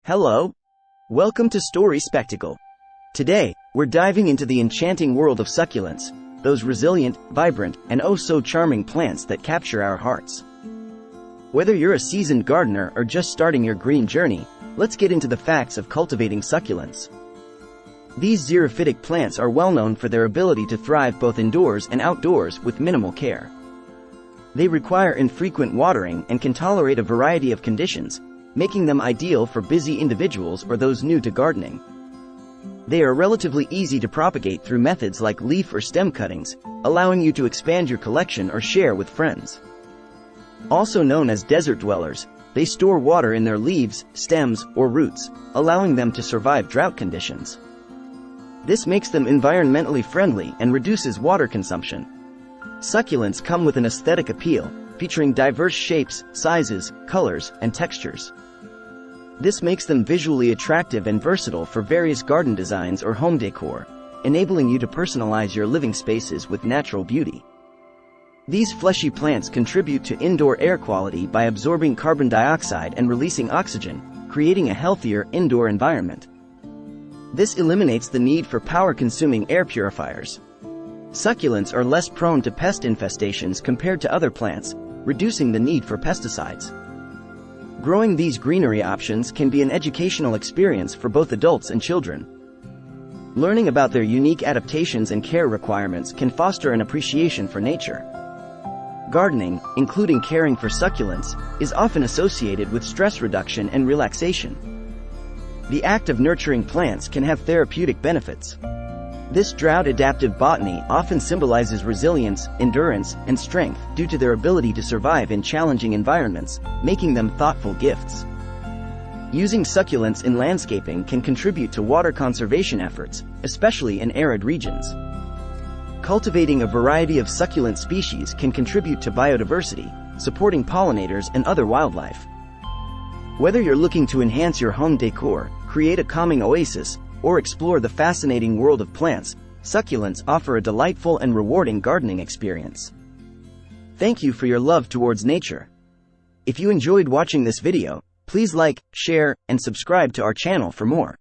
Hello. Welcome to Story Spectacle. Today, we're diving into the enchanting world of succulents, those resilient, vibrant, and oh so charming plants that capture our hearts. Whether you're a seasoned gardener or just starting your green journey, let's get into the facts of cultivating succulents. These xerophytic plants are well known for their ability to thrive both indoors and outdoors with minimal care. They require infrequent watering and can tolerate a variety of conditions, making them ideal for busy individuals or those new to gardening. They are relatively easy to propagate through methods like leaf or stem cuttings, allowing you to expand your collection or share with friends. Also known as desert dwellers, they store water in their leaves, stems, or roots, allowing them to survive drought conditions. This makes them environmentally friendly and reduces water consumption. Succulents come with an aesthetic appeal, featuring diverse shapes, sizes, colors, and textures. This makes them visually attractive and versatile for various garden designs or home decor, enabling you to personalize your living spaces with natural beauty. These fleshy plants contribute to indoor air quality by absorbing carbon dioxide and releasing oxygen, creating a healthier indoor environment. This eliminates the need for power-consuming air purifiers. Succulents are less prone to pest infestations compared to other plants, reducing the need for pesticides. Growing these greenery options can be an educational experience for both adults and children. Learning about their unique adaptations and care requirements can foster an appreciation for nature. Gardening, including caring for succulents, is often associated with stress reduction and relaxation. The act of nurturing plants can have therapeutic benefits. This drought-adaptive botany often symbolizes resilience, endurance, and strength due to their ability to survive in challenging environments, making them thoughtful gifts. Using succulents in landscaping can contribute to water conservation efforts, especially in arid regions. Cultivating a variety of succulent species can contribute to biodiversity, supporting pollinators and other wildlife. Whether you're looking to enhance your home decor, create a calming oasis, or explore the fascinating world of plants, succulents offer a delightful and rewarding gardening experience. Thank you for your love towards nature. If you enjoyed watching this video, please like, share, and subscribe to our channel for more.